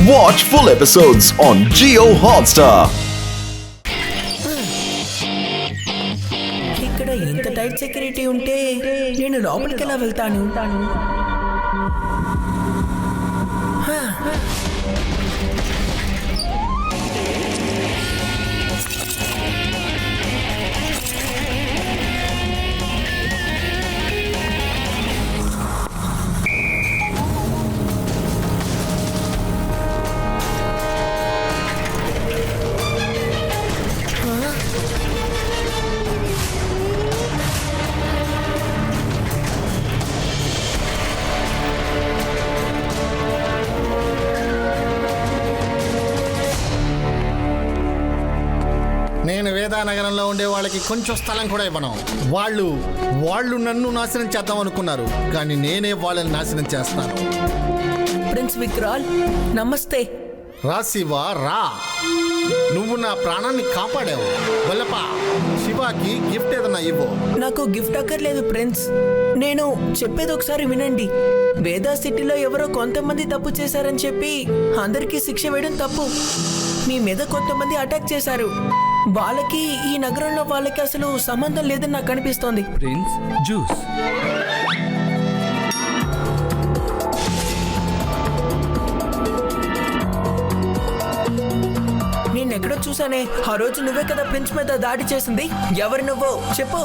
Watch full episodes on Jio Hotstar. ఇక్కడ ఇంత tight security ఉంటే నేను లోపలికి ఎలా వెళ్తాను? నేను వేదానగరంలో ఉండే వాళ్ళకి కొంచెం స్థలం కూడా ఇవ్వను. వాళ్ళు నన్ను నాశనం చేద్దాం అనుకున్నారు, కానీ నేనే వాళ్ళని నాశనం చేస్తాను. ప్రిన్స్ విక్రాల్, నమస్తే. రా శివ, రా. నువ్వు నా ప్రాణాన్ని కాపాడావు. వల్లపా, శివాకి గిఫ్ట్ ఏదన్నా ఇవ్వు. నాకు గిఫ్ట్ అక్కర్లేదు ప్రిన్స్. నేను చెప్పేది ఒకసారి వినండి. వేదా సిటీలో ఎవరో కొంతమంది తప్పు చేశారని చెప్పి అందరికీ శిక్ష వేయడం తప్పు. మీ మీద కొంతమంది అటాక్ చేశారు. వాళ్ళకి ఈ నగరంలో వాళ్ళకి అసలు సంబంధం లేదని నాకు అనిపిస్తోంది. Prince juice. నేనెక్కడో చూసానే. ఆ రోజు నువ్వే కదా ప్రిన్స్ మీద దాడి చేసింది. ఎవరు నువ్వు చెప్పు.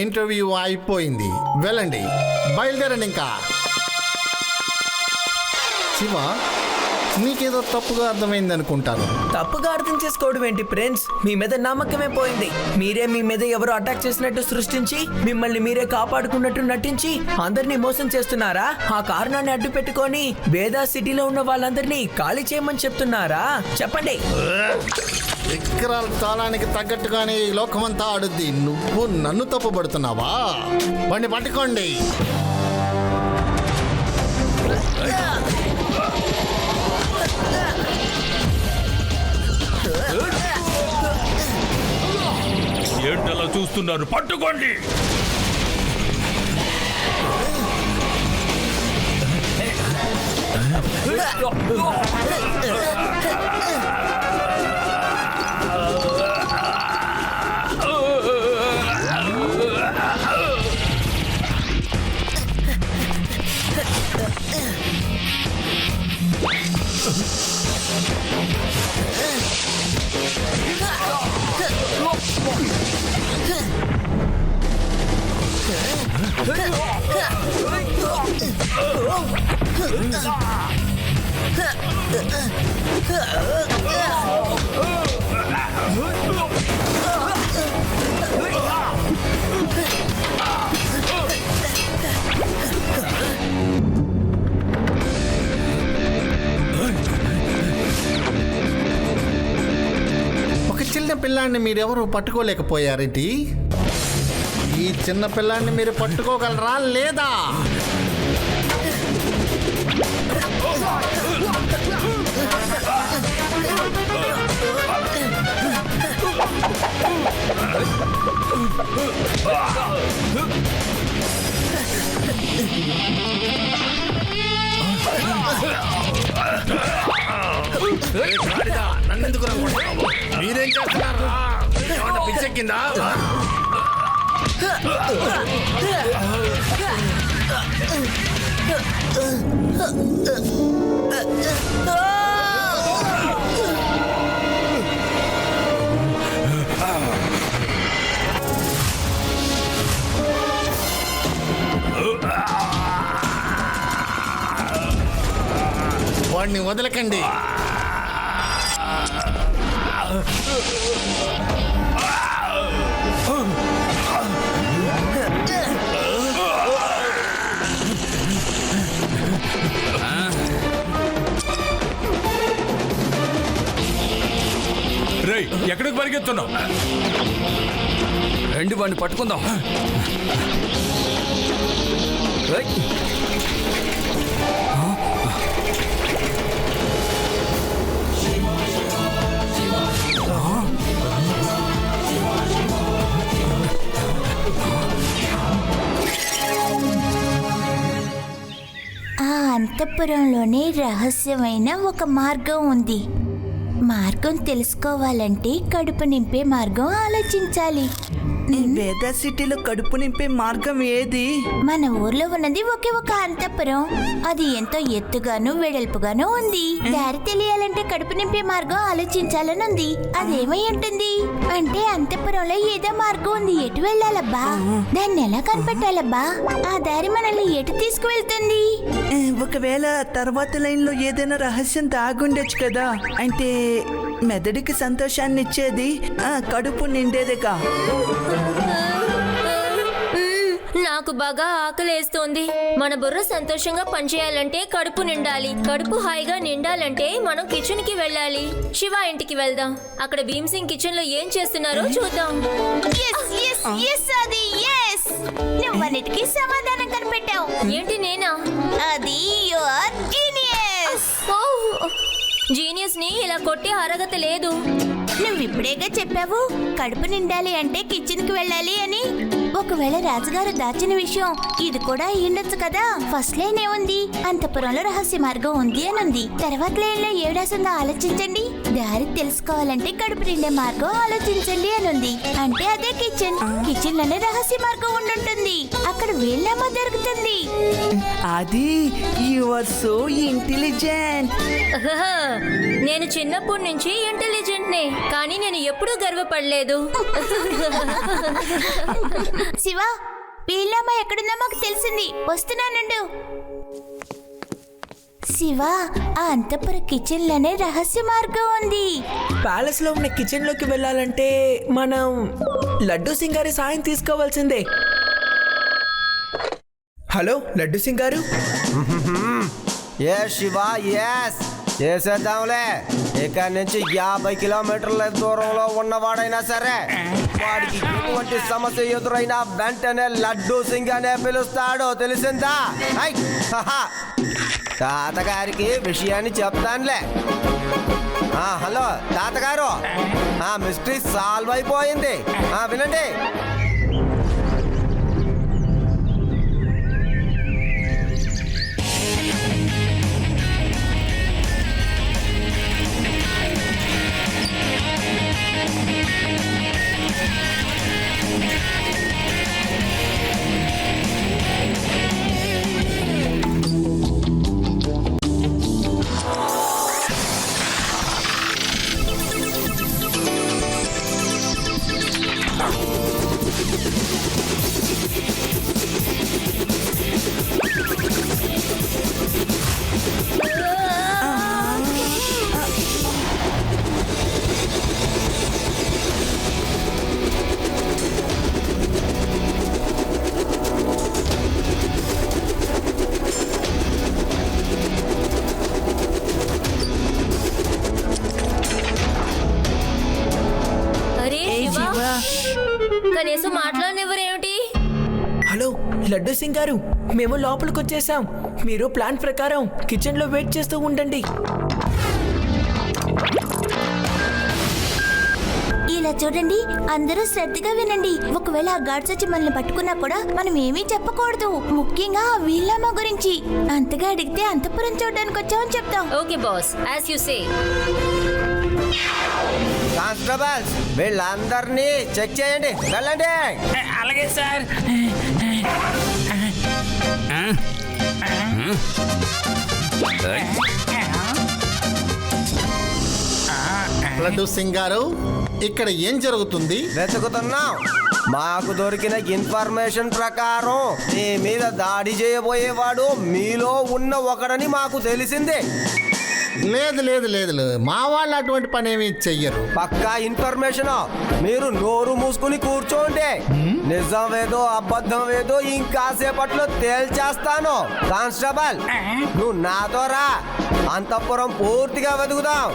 ఇంటర్వ్యూ అయిపోయింది, వెళ్ళండి, బయలుదేరండి. ఇంకా శివ, నీకేదో తప్పుగా అర్థమైంది అనుకుంటాను. తప్పుగా అర్థం చేసుకోవడం ఏంటి ప్రిన్స్? మీ మీద నమ్మకమే పోయింది. మీరే మీ మీద ఎవరో అటాక్ చేసినట్టు సృష్టించి మిమ్మల్ని మీరే కాపాడుకున్నట్టు నటించి అందరినీ మోసం చేస్తున్నారా? ఆ కారణాన్ని అడ్డు పెట్టుకొని వేదా సిటీలో ఉన్న వాళ్ళందరినీ ఖాళీ చేయమని చెప్తున్నారా? చెప్పండి. విక్రాల్ తాళానికి తగ్గట్టుగానే ఈ లోకమంతా ఆడుద్ది. నువ్వు నన్ను తప్పుపడుతున్నావా? వాడిని పట్టుకోండి. ఏంటలా చూస్తున్నారు? పట్టుకోండి. ఒక చిన్న పిల్లాన్ని మీరెవరూ పట్టుకోలేకపోయారేంటి? ఈ చిన్న పిల్లాన్ని మీరు పట్టుకోగలరా లేదా? నన్నెందుకు రమ్మంటున్నావు? మీరేం చేస్తున్నారు? పిచ్చెక్కిందా? వాడిని వదలకండి. రేయ్, ఎక్కడికి పరిగెత్తున్నావు? రెండు వాడిని పట్టుకుందాం. ఆ అంతఃపురంలోనే రహస్యమైన ఒక మార్గం ఉంది. మార్గం తెలుసుకోవాలంటే కడుపు నింపే మార్గం ఆలోచించాలి. వేదా సిటీలో కడుపు నింపే మార్గం ఏది? మన ఊర్లో ఉన్నది ఒకే ఒక అంతఃపురం. అది ఎంతో ఎత్తుగాను వెడల్పుగాను ఉంది. దారి తెలియాలంటే కడుపు నింపే మార్గం ఆలోచించాలని ఉంది. అదేమై ఉంటుంది అంటే అంతఃపురంలో ఏదో మార్గం ఉంది. ఎటు వెళ్ళాలబ్బా? దాన్ని ఎలా కనిపెట్టాలబ్బా? ఆ దారి మనల్ని ఎటు తీసుకువెళ్తుంది? ఒకవేళ తర్వాత లైన్లో ఏదైనా రహస్యం దాగుండొచ్చు కదా. అంటే మెదడుకి సంతోషాన్ని ఇచ్చేది కడుపు నిండేదేగా. నాకు బాగా ఆకలేస్తోంది. మన బుర్ర సంతోషంగా పనిచేయాలంటే కడుపు నిండాలి. కడుపు హాయిగా నిండాలంటే మనం కిచెన్ కి వెళ్ళాలి. శివ ఇంటికి వెళ్దాం. అక్కడ భీమ్ సింగ్ కిచెన్ లో ఏం చేస్తున్నారో చూద్దాం. నువ్వన్నిటికీ సమాధానం కనిపెట్టావు. ఏంటి నేనా? అది యువర్ జీనియస్. జీనియస్ ని ఇలా కొట్టే అర్హత లేదు. నువ్విప్పుడేగా చెప్పావు కడుపు నిండాలి అంటే కిచెన్ కి వెళ్ళాలి అని. ఒకవేళ రాజుగారు దాచిన విషయం ఇది కూడా అయ్యుండొచ్చు కదా. ఫస్ట్ లైన్ ఏముంది? అంతఃపురంలో రహస్య మార్గం ఉంది అని ఉంది. తర్వాత లైన్ లో ఏడాసిందో ఆలోచించండి. దారి తెలుసుకోవాలంటే కడుపు నిండే మార్గం ఆలోచించండి అని ఉంది. అంటే అదే కిచెన్. కిచెన్ లోనే రహస్య మార్గం ఉండుంటుంది. అక్కడ వీళ్ళేమో దొరుకుతుంది. అది యు ఆర్ సో ఇంటెలిజెంట్. నేను చిన్నప్పటి నుంచి ఇంటెలిజెంట్ నే, కానీ నేను ఎప్పుడూ గర్వపడలేదు. శివ, వీళ్ళమ్మ ఎక్కడున్నా మాకు తెలిసింది. వస్తున్నానండు. శివ, ఆ అంతఃపుర కిచెన్ లోనే రహస్య మార్గం ఉంది. ప్యాలెస్ లో ఉన్న కిచెన్ లోకి వెళ్ళాలంటే మనం లడ్డూ సింగ్ గారి సాయం తీసుకోవాల్సిందే. హలో లడ్డూ సింగ్ గారు. ఏ శివ, ఎస్ చేసేద్దాంలే. ఇక్కడి నుంచి 50 కిలోమీటర్ల దూరంలో ఉన్నవాడైనా సరే వాడికి ఎటువంటి సమస్య ఎదురైనా వెంటనే లడ్డూ సింగ్ అనే పిలుస్తాడు. తెలిసిందా? తాతగారికి విషయాన్ని చెప్తానులే. హలో తాతగారు, మిస్టరీ సాల్వ్ అయిపోయింది. వినండి. కనీసం మాట్లాడనివ్వరేమిటి? హలో లడ్డూ సింగ్ గారు, మేము లోపలికి వచ్చేసాం. మీరు ప్లాన్ ప్రకారం కిచెన్ లో వెయిట్ చేస్తూ ఉండండి. ఇలా చూడండి, అందరూ శ్రద్ధగా వినండి. ఒకవేళ ఆ గాడ్స్ వచ్చి మనల్ని పట్టుకున్నా కూడా మనం ఏమీ చెప్పకూడదు. ముఖ్యంగా ఆ వీళ్ళమ్మ గురించి. అంతగా అడిగితే అంతఃపురం చూడడానికి వచ్చామని చెప్తాం. Okay boss, as you say. Constables, వీళ్ళందరినీ చెక్ చేయండి. వెళ్ళండి. అలాగే సార్. లడ్డూ సింగ్ గారు, ఇక్కడ ఏం జరుగుతుంది? వెతుకుతున్నాం. మాకు దొరికిన ఇన్ఫర్మేషన్ ప్రకారం మీ మీద దాడి చేయబోయేవాడు మీలో ఉన్న ఒకడని మాకు తెలిసింది. లేదు లేదు లేదు లేదు, మా వాళ్ళు అటువంటి పని ఏమి చెయ్యరు. పక్కా ఇన్ఫర్మేషన్. మీరు నోరు మూసుకుని కూర్చోండి. నిజం ఏదో అబద్ధం ఏదో ఇంకాసేపట్లో తేల్చేస్తాను. కానిస్టేబుల్, నువ్వు నాతో రా. అంతఃపురం పూర్తిగా వెతుకుదాం.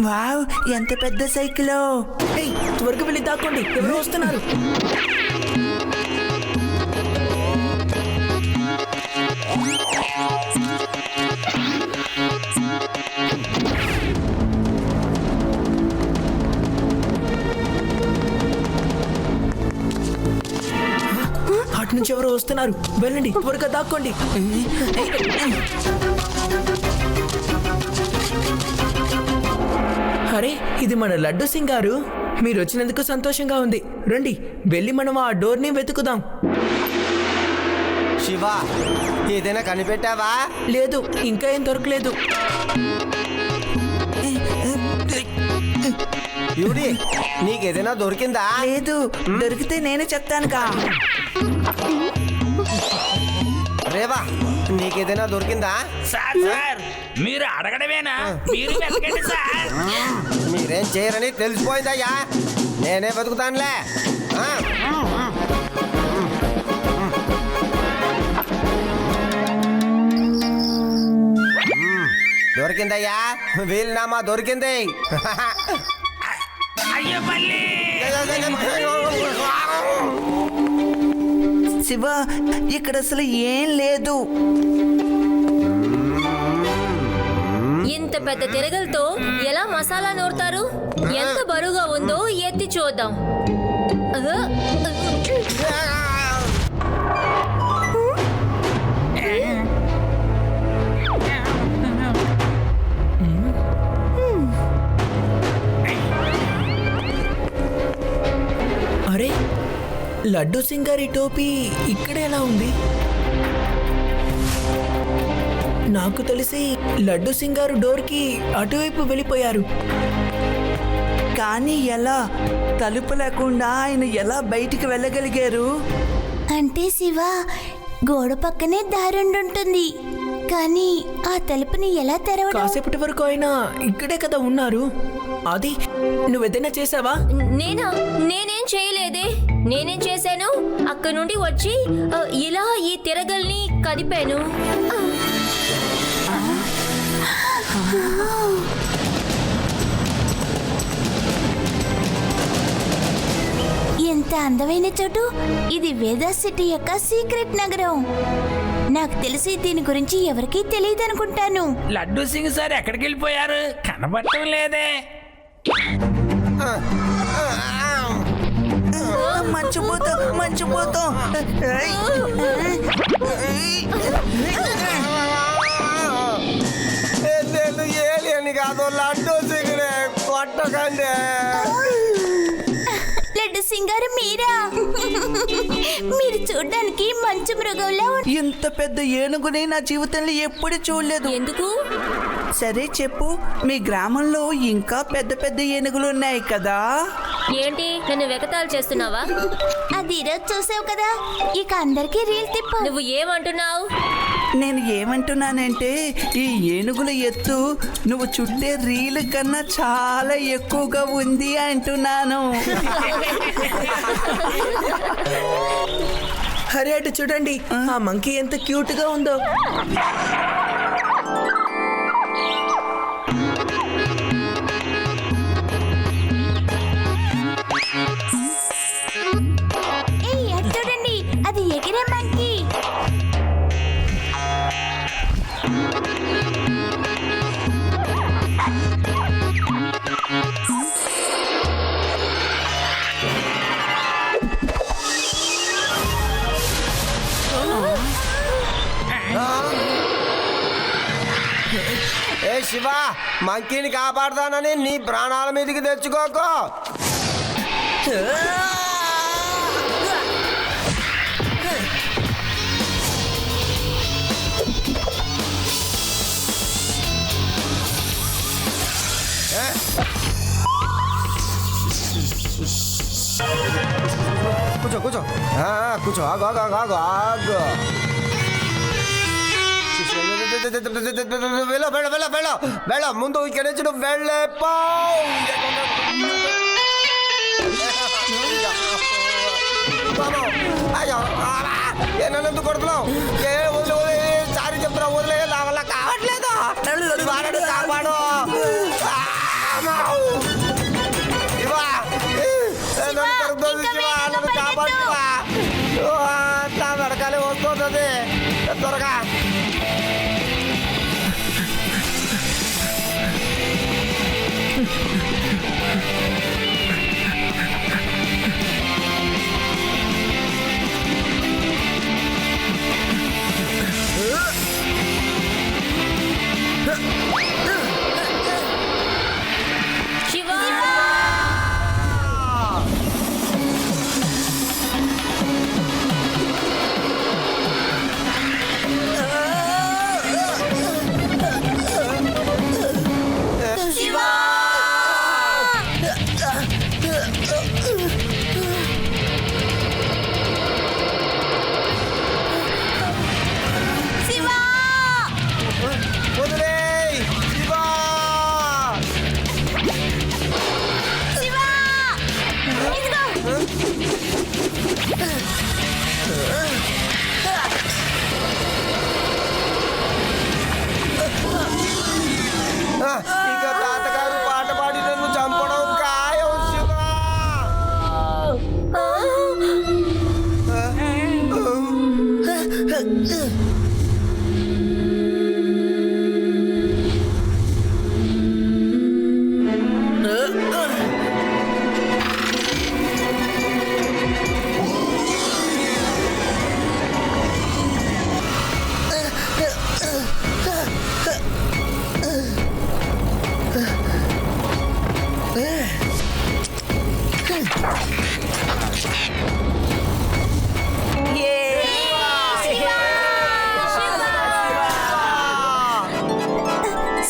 వావ్, ఎంత పెద్ద సైకిలో. ఏయ్, త్వరగా వెళ్ళి దాక్కోండి, ఎవరు వస్తున్నారు. అటు నుంచి ఎవరు వస్తున్నారు, వెళ్ళండి, త్వరగా దాక్కోండి. అరే, ఇది మన లడ్డు సింగ్ గారు. మీరు వచ్చినందుకు సంతోషంగా ఉంది. రండి, వెళ్ళి మనం ఆ డోర్ని వెతుకుదాం. శివ, ఏదైనా కనిపెట్టావా? లేదు, ఇంకా ఏం దొరకలేదు. యూడి, నీకేదైనా దొరికిందా? లేదు, దొరికితే నేనే చెప్తానుగా. రేవా, నీకేదైనా దొరికిందా? సార్ సార్ మీరు అడగడమేనా? మీరు వెతకండి సార్. మీరేం చేయరని తెలిసిపోయిందయ్యా, నేనే వెతుకుతానులే. ఆ? దొరికిందయ్యా, వీలునామా దొరికింది. అయ్యో పల్లి. శివ, ఇక్కడ అసలు ఏం లేదు. ఇంత పెద్ద తిరగలతో ఎలా మసాలా నూరుతారు? ఎంత బరువుగా ఉందో ఎత్తి చూద్దాం. అరే, లడ్డు సింగ్ గారి టోపీ ఇక్కడ ఎలా ఉంది? నాకు తెలిసి లడ్డు సింగ్ గారు డోర్కి అటువైపు వెళ్ళిపోయారు. కానీ ఎలా? తలుపు లేకుండా ఆయన ఎలా బయటికి వెళ్ళగలిగారు? అంటే శివ, గోడ పక్కనే దారుండుంటుంది, కానీ ఆ తలుపుని ఎలా తెరవడం? కాసేపటి వరకు ఆయన ఇక్కడే కదా ఉన్నారు. అది నువ్వేదైనా చేసావా? నేనేం చేయలేదే. నేనేం చేశాను? అక్కడ నుండి వచ్చి ఇలా ఈ తిరగల్ని కదిపాను. ఎంత అందమైన చోటు ఇది! వేదా సిటీ యొక్క సీక్రెట్ నగరం. నాకు తెలిసి దీని గురించి ఎవరికీ తెలియదు అనుకుంటాను. లడ్డు సింగ్ సార్ ఎక్కడికి వెళ్ళిపోయారు? కనబడటం లేదే. మంచిపోతాం. ఏలియని కాదు, లడ్డు సింగినే, కొట్టకండి. లడ్డు సింగారు మీరా? మీరు చూడ్డానికి మంచు మృగంలా ఇంత పెద్ద ఏనుగుని నా జీవితంలో ఎప్పుడు చూడలేదు. ఎందుకు? సరే చెప్పు, మీ గ్రామంలో ఇంకా పెద్ద పెద్ద ఏనుగులు ఉన్నాయి కదా? ఏంటి, నన్ను వెకతాలు చేస్తున్నావా? అది ఈరోజు చూసావు కదా, ఇక అందరికీ రీల్ తిప్పు. నువ్వు ఏమంటున్నావు? నేను ఏమంటున్నానంటే, ఈ ఏనుగుల ఎత్తు నువ్వు చుట్టే రీలు కన్నా చాలా ఎక్కువగా ఉంది అంటున్నాను. అరే, అటు చూడండి, ఆ మంకీ ఎంత క్యూట్ గా ఉందో. ఏయ్, అటు చూడండి, అది ఎగిరే మంకీ. ఏ శివ, మంకీని కాపాడతానని నీ ప్రాణాల మీదకి తెచ్చుకోకు. కూర్చో కూర్చో కూర్చో, ఆగు ఆగు ఆగు ఆగు ఆగు. వెళ్ళు వెళ్ళు వెళ్ళు వెళ్ళు వెళ్ళు, ముందు ఇక్కడ నుంచి నువ్వు వెళ్ళే అయ్యో నన్ను కొడుతున్నావు సారీ చెప్తున్నా వదిలే నా వల్ల కావట్లేదు శివాని కాపాడు శివా నన్ను కాపాడు నా వెనకాలే వస్తుంది త్వరగా శివా ఇక తాతగారు పాట పాడి నన్ను చంపడం ఖాయం శివా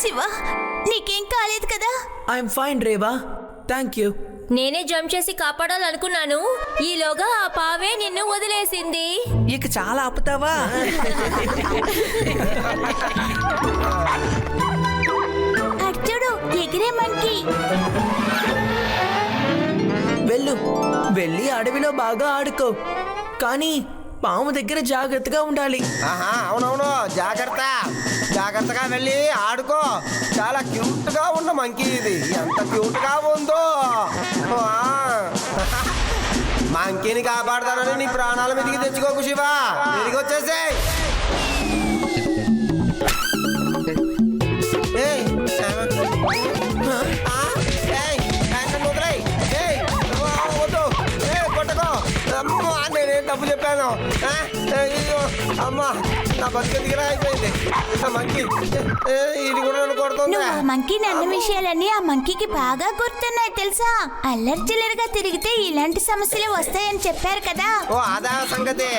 శివ నీకేం కాలేదు కదా? I'm fine Reva, thank you. నేనే జంప్ చేసి కాపాడాలనుకున్నాను, ఈలోగా ఆ పావే నిన్ను వదిలేసింది. ఇక చాలా ఆపుతావా? అర్జుడు ఎగిరే మంకీ. వెళ్ళి అడవిలో బాగా ఆడుకో, కానీ పాము దగ్గర జాగ్రత్తగా ఉండాలి. అవునవును, జాగ్రత్తగా వెళ్ళి ఆడుకో. చాలా క్యూట్ గా ఉన్న మంకీ ఇది, ఎంత క్యూట్ గా ఉందో. మంకీని కాపాడతానని నీ ప్రాణాల మీదకి తెచ్చుకోకు శివా, తిరిగి వచ్చేసే. నేనేం తప్పు చెప్పాను? అమ్మా నా బతుకు దిగిరా అయిపోయింది. మంకీ ఇది కూడా నన్ను కొడుతుంది. నువ్వు ఆ మంకీని అన్న విషయాలన్నీ ఆ మంకీకి బాగా గుర్తున్నాయి తెలుసా? అల్లర్చిల్లరగా తిరిగితే ఇలాంటి సమస్యలు వస్తాయని చెప్పారు కదా. ఓ అదా సంగతి.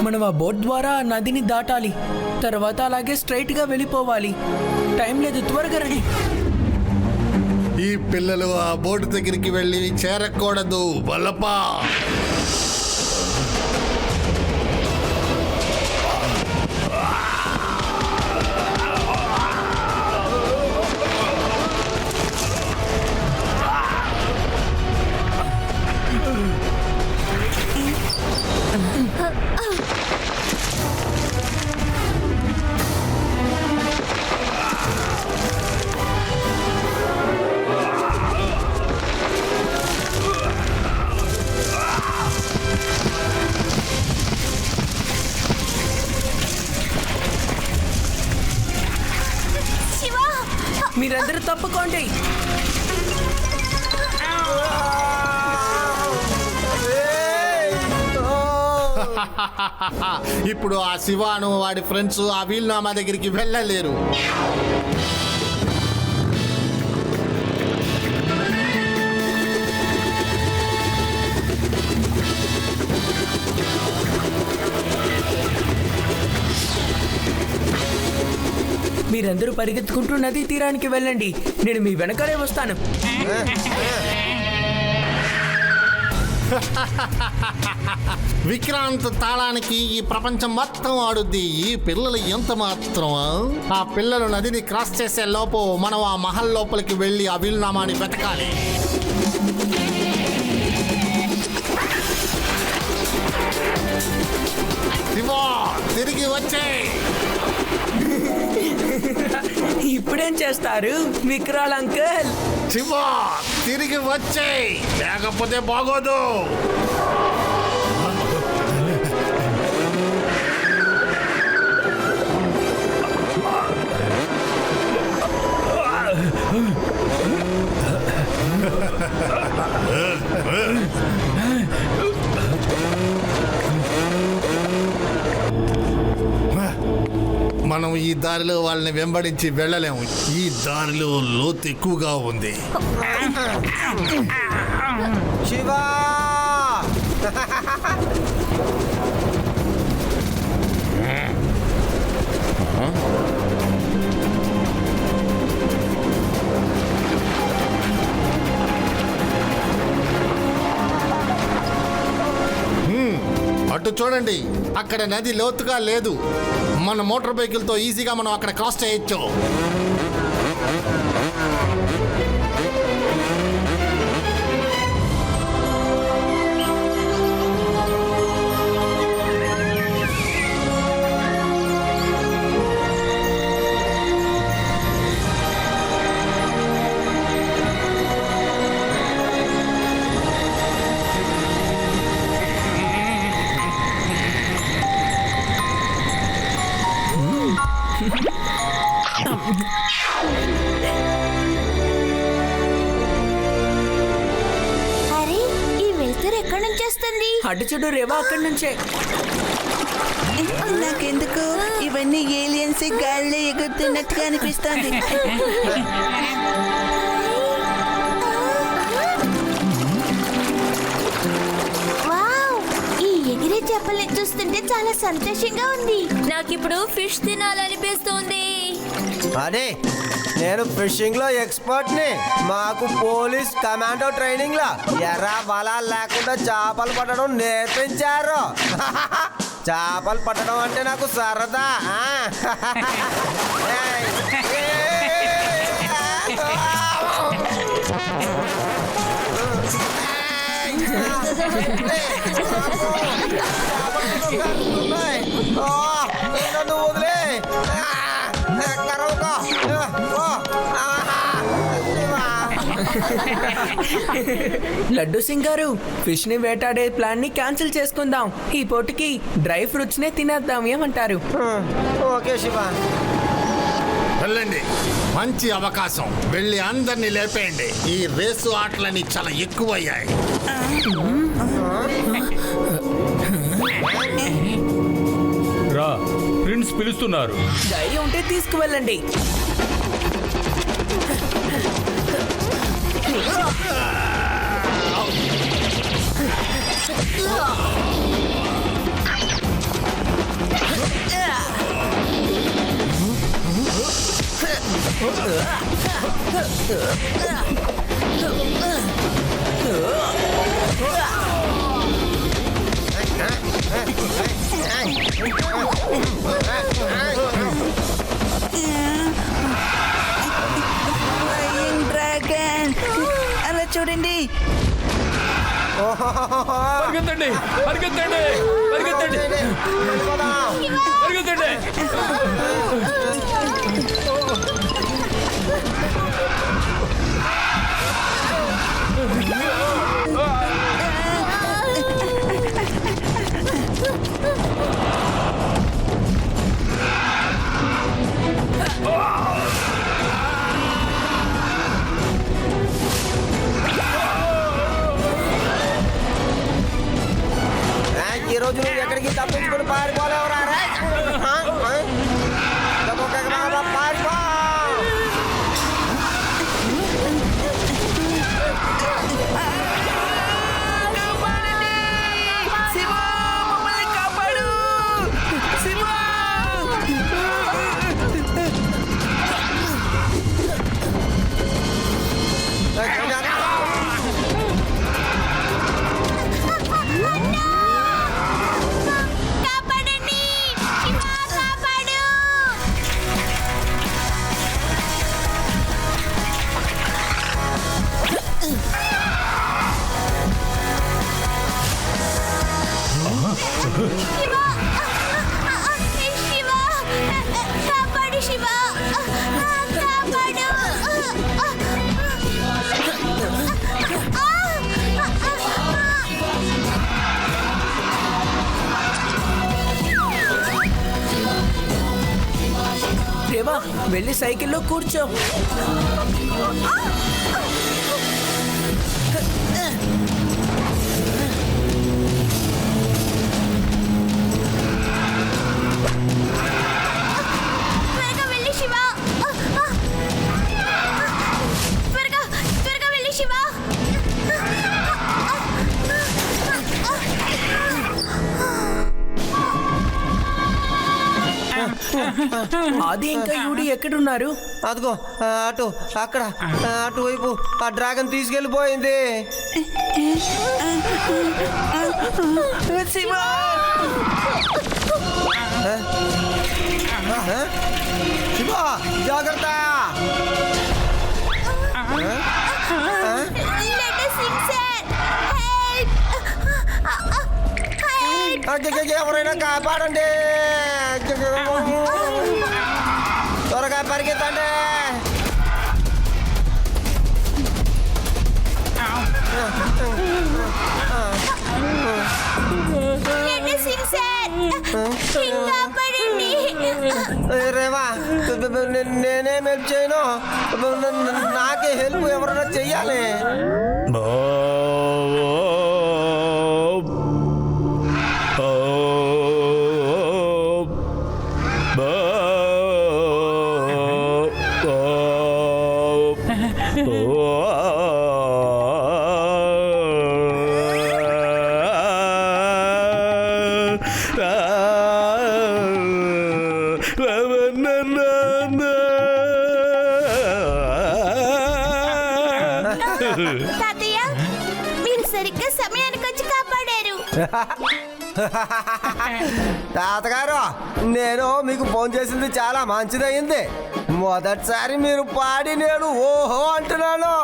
మనం ఆ బోట్ ద్వారా నదిని దాటాలి, తర్వాత అలాగే స్ట్రైట్ గా వెళ్ళిపోవాలి. టైం లేదు, త్వరగా రండి. ఈ పిల్లలు ఆ బోటు దగ్గరికి వెళ్ళి చేరకూడదు వల్లపా. మీరందరూ తప్పుకోండి. ఇప్పుడు ఆ శివాను వాడి ఫ్రెండ్స్ ఆ వీలునామా దగ్గరికి వెళ్ళలేరు. మీరందరూ పరిగెత్తుకుంటూ నదీ తీరానికి వెళ్ళండి, నేను మీ వెనకాలే వస్తాను. విక్రాంత్ తాళానికి ఈ ప్రపంచం మొత్తం ఆడుద్ది. ఈ పిల్లలు ఎంత మాత్రమా? ఆ పిల్లలు నదిని క్రాస్ చేసే లోపు మనం ఆ మహల్ లోపలికి వెళ్ళి ఆ వీలునామాని వెతకాలి. శివా, తిరిగి వచ్చే. ఇప్పుడేం చేస్తారు విక్రాల్ అంకుల్? శివా, తిరిగి వచ్చే, లేకపోతే బాగోదు. మనం ఈ దారిలో వాళ్ళని వెంబడించి వెళ్ళలేము. ఈ దారిలో లోతు ఎక్కువగా ఉంది. శివా అటు చూడండి, అక్కడ నది లోతుగా లేదు. మన మోటార్ బైకులతో ఈజీగా మనం అక్కడ క్రాస్ చేయొచ్చు. అరే, ఈ వెలుతురు ఎక్కడి నుంచి వస్తుంది? అటు చూడు రేవా, అక్కడి నుంచే. నాకెందుకు ఇవన్నీ ఏలియన్స్ గాలిలో ఎగురుతున్నట్టుగా అనిపిస్తుంది. వావ్, ఈ ఎగిరే చేపల్ని చూస్తుంటే చాలా సంతోషంగా ఉంది. నాకిప్పుడు ఫిష్ తినాలనిపిస్తుంది. అదే నేను ఫిషింగ్ లో ఎక్స్పర్ట్ ని. మాకు పోలీస్ కమాండో ట్రైనింగ్ లో ఎర్ర బలాలు లేకుండా చేపలు పట్టడం నేర్పించారు. చేపలు పట్టడం అంటే నాకు సరదా. నన్ను వదిలే. లడ్డు సింగ్ గారు, ఫిష్ ని వేటాడే ప్లాన్ ని క్యాన్సిల్ చేసుకుందాం. ఈ పూటకి డ్రై ఫ్రూట్స్ నే తినేద్దాం, ఏమంటారు? ఓకే శివ, వెళ్ళండి, మంచి అవకాశం. వెళ్ళి అందరినీ లేపేయండి. ఈ రేసు ఆటలని చాలా ఎక్కువయ్యాయి. రా, ప్రిన్స్ పిలుస్తున్నారు. ధైర్యం ఉంటే తీసుకువెళ్ళండి. డ్రాగన్ అలా చూడండి. పరిగెత్తండి, పరిగెత్తండి, పరిగెత్తండి, పరిగెత్తండి. ఈ రోజు నువ్వు ఎక్కడికి తప్పించుకుని పారిపోలేవురా? పారిపో. శివా, మమ్మల్ని కాపాడు. శివా, శివ శివ కాపాడు శివ కాపాడు దేవా వెళ్ళి సైకిల్లో కూర్చో. త్వరగా వెళ్ళి శివ త్వరగా వెళ్ళి శివ అది ఇంకా యూడి ఎక్కడున్నారు? అదిగో అటు అక్కడ అటువైపు ఆ డ్రాగన్ తీసుకెళ్ళిపోయింది. శివ శివ జాగ్రత్త. Let us sing, sir. Help! ఎవరైనా కాపాడండి. త్వరగా పరిగెత్తండి. Let us sing, sir. కాపాడండి. రేవా నేనేం హెల్ప్ చేయను. నాకే హెల్ప్ ఎవరైనా చెయ్యాలి. తాతయ్య మీరు సరిగ్గా సమయానికి వచ్చి కాపాడారు. తాతగారు నేను మీకు ఫోన్ చేసింది చాలా మంచిదయ్యింది. మొదటిసారి మీరు పాడి నేను ఓహో అంటున్నాను.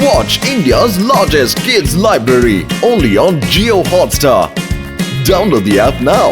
Watch India's largest kids library only on Jio Hotstar. Download the app now.